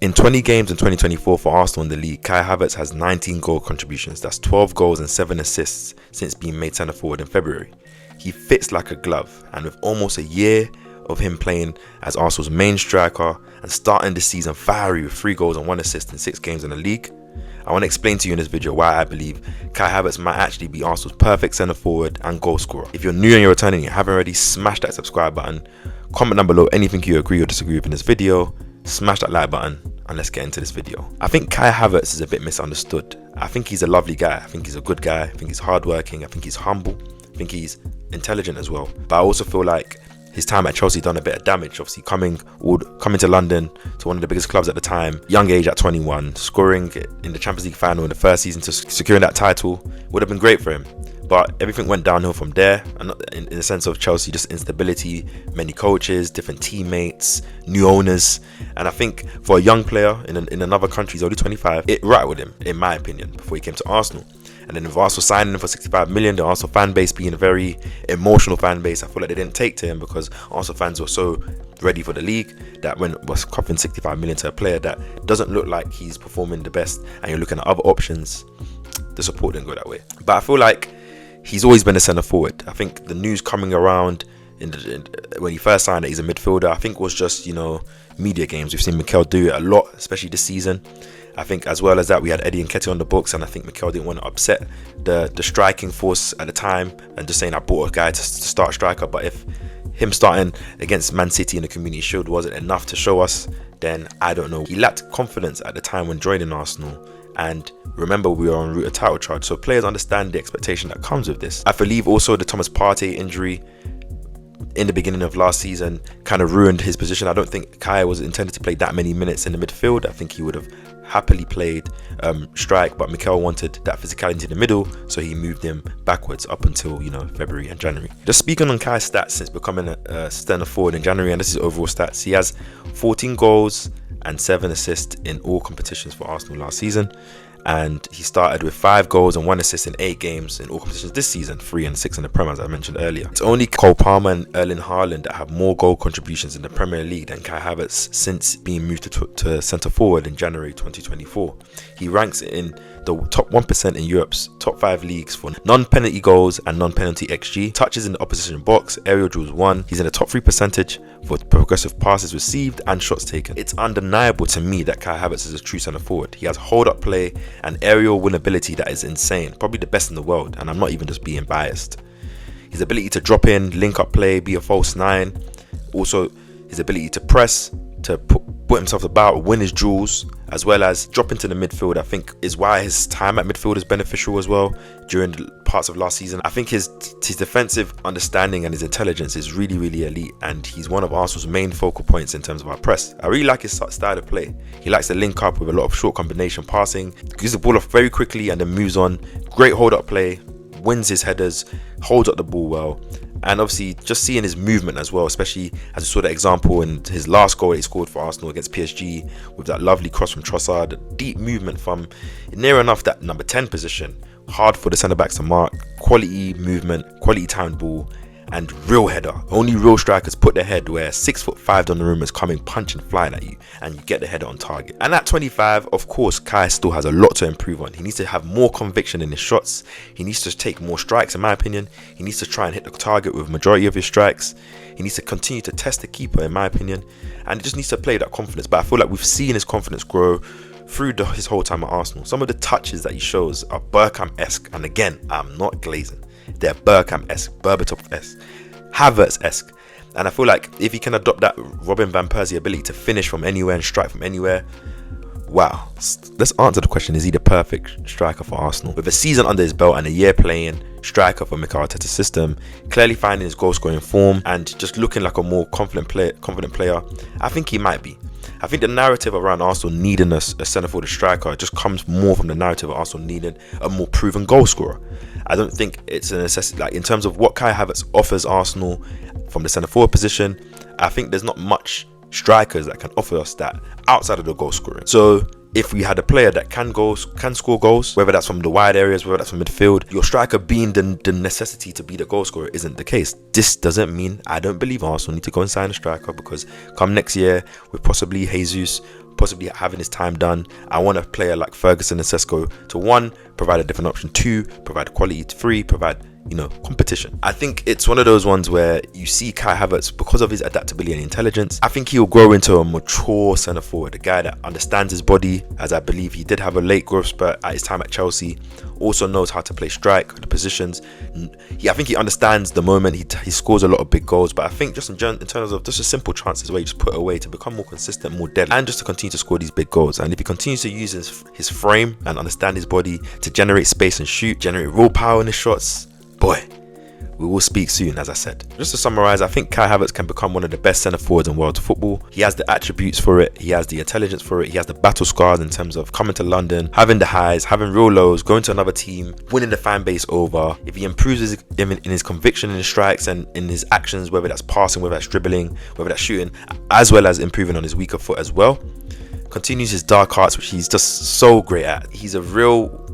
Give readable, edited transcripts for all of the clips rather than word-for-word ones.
In 20 games in 2024 for Arsenal in the league, Kai Havertz has 19 goal contributions. That's 12 goals and 7 assists since being made centre forward in February. He fits like a glove, and with almost a year of him playing as Arsenal's main striker and starting the season fiery with 3 goals and 1 assist in 6 games in the league, I want to explain to you in this video why I believe Kai Havertz might actually be Arsenal's perfect centre forward and goal scorer. If you're new and you're returning and you haven't already, smash that subscribe button. Comment down below anything you agree or disagree with in this video. Smash that like button and let's get into this video. I think Kai Havertz is a bit misunderstood. I think he's a lovely guy. I think he's a good guy. I think he's hardworking. I think he's humble. I think he's intelligent as well. But I also feel like his time at Chelsea done a bit of damage. Obviously coming to London, to one of the biggest clubs at the time, young age at 21, scoring in the Champions League final in the first season to securing that title would have been great for him. But everything went downhill from there, and in the sense of Chelsea, just instability, many coaches, different teammates, new owners. And I think for a young player in another country, he's only 25, it rattled him, in my opinion, before he came to Arsenal. And then with Arsenal signing him for 65 million, the Arsenal fan base being a very emotional fan base, I feel like they didn't take to him because Arsenal fans were so ready for the league that when it was costing 65 million to a player that doesn't look like he's performing the best, and you're looking at other options, the support didn't go that way. But I feel like he's always been a centre forward. I think the news coming around when he first signed that he's a midfielder, I think was just, media games. We've seen Mikel do it a lot, especially this season. I think as well as that, we had Eddie Nketiah on the books, and I think Mikel didn't want to upset the striking force at the time and just saying I bought a guy to start striker. But if him starting against Man City in the Community Shield wasn't enough to show us, then I don't know. He lacked confidence at the time when joining Arsenal. And remember, we were en route to title charge, so players understand the expectation that comes with this. I believe also the Thomas Partey injury in the beginning of last season kind of ruined his position. I don't think Kai was intended to play that many minutes in the midfield. I think he would have happily played strike, but Mikel wanted that physicality in the middle, so he moved him backwards up until February and January. Just speaking on Kai's stats since becoming a centre forward in January, and this is overall stats, he has 14 goals and 7 assists in all competitions for Arsenal last season, and he started with 5 goals and 1 assist in 8 games in all competitions this season, 3 and 6 in the Premier, as I mentioned earlier. It's only Cole Palmer and Erling Haaland that have more goal contributions in the Premier League than Kai Havertz since being moved to centre forward in January 2024. He ranks in the top 1% in Europe's top 5 leagues for non-penalty goals and non-penalty XG, touches in the opposition box, aerial duels won. He's in the top 3 percentage for progressive passes received and shots taken. It's undeniable to me that Kai Havertz is a true centre forward. He has hold-up play and aerial winnability that is insane, probably the best in the world, and I'm not even just being biased. His ability to drop in, link up play, be a false 9, also his ability to press, to put himself about, win his duels, as well as drop into the midfield, I think is why his time at midfield is beneficial as well during the parts of last season. I think his defensive understanding and his intelligence is really, really elite, and he's one of Arsenal's main focal points in terms of our press. I really like his style of play. He likes to link up with a lot of short combination passing, gives the ball off very quickly and then moves on. Great hold-up play, wins his headers, holds up the ball well. And obviously just seeing his movement as well, especially as we saw that example in his last goal that he scored for Arsenal against PSG with that lovely cross from Trossard, deep movement from near enough that number 10 position, hard for the centre-backs to mark, quality movement, quality timed ball, and real header. Only real strikers put their head where 6'5" Donnarumma is coming punching, flying at you, and you get the header on target. And at 25, of course, Kai still has a lot to improve on. He needs to have more conviction in his shots. He needs to take more strikes, in my opinion. He needs to try and hit the target with majority of his strikes. He needs to continue to test the keeper, in my opinion, and he just needs to play that confidence. But I feel like we've seen his confidence grow through his whole time at Arsenal. Some of the touches that he shows are Bergkamp-esque, and again, I'm not glazing. They're Bergkamp-esque, Berbatov-esque, Havertz-esque. And I feel like if he can adopt that Robin van Persie ability to finish from anywhere and strike from anywhere, wow. Let's answer the question, is he the perfect striker for Arsenal? With a season under his belt and a year playing striker for Mikel Arteta's system, clearly finding his goal scoring form and just looking like a more confident player, I think he might be. I think the narrative around Arsenal needing a centre forward striker just comes more from the narrative of Arsenal needing a more proven goal scorer. I don't think it's a necessity. Like in terms of what Kai Havertz offers Arsenal from the centre forward position, I think there's not much strikers that can offer us that outside of the goal scoring. So if we had a player that can score goals, whether that's from the wide areas, whether that's from midfield, your striker being the necessity to be the goal scorer isn't the case. This doesn't mean I don't believe Arsenal need to go and sign a striker, because come next year with possibly Jesus, possibly having his time done. I want a player like Ferguson and Sesko to 1, provide a different option, 2, provide quality, 3, provide competition. I think it's one of those ones where you see Kai Havertz, because of his adaptability and intelligence, I think he'll grow into a mature centre forward, a guy that understands his body, as I believe he did have a late growth spurt at his time at Chelsea. Also knows how to play strike, the positions. I think he understands the moment. He scores a lot of big goals, but I think just in terms of just a simple chances where you just put away to become more consistent, more deadly, and just to continue to score these big goals. And if he continues to use his frame and understand his body to generate space and shoot, generate raw power in his shots, boy, we will speak soon. As I said, just to summarize, I think Kai Havertz can become one of the best centre forwards in world football. He has the attributes for it, he has the intelligence for it, he has the battle scars in terms of coming to London, having the highs, having real lows, going to another team, winning the fan base over. If he improves in his conviction in his strikes and in his actions, whether that's passing, whether that's dribbling, whether that's shooting, as well as improving on his weaker foot as well, continues his dark arts, which he's just so great at. He's a real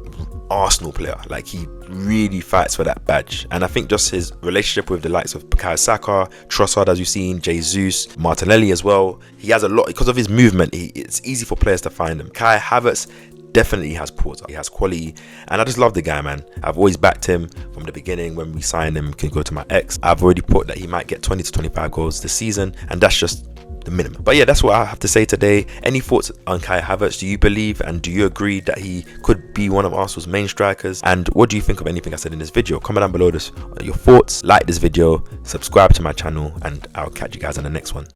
Arsenal player. Like, he really fights for that badge, and I think just his relationship with the likes of Saka, Trossard, as you've seen, Jesus, Martinelli as well, he has a lot because of his movement. It's easy for players to find him. Kai Havertz definitely has pause, he has quality, and I just love the guy, man. I've always backed him from the beginning. When we signed him, can go to my ex, I've already put that he might get 20 to 25 goals this season, and that's just the minimum. But yeah, that's what I have to say today. Any thoughts on Kai Havertz? Do you believe and do you agree that he could be one of Arsenal's main strikers? And what do you think of anything I said in this video? Comment down below your thoughts, like this video, subscribe to my channel, and I'll catch you guys on the next one.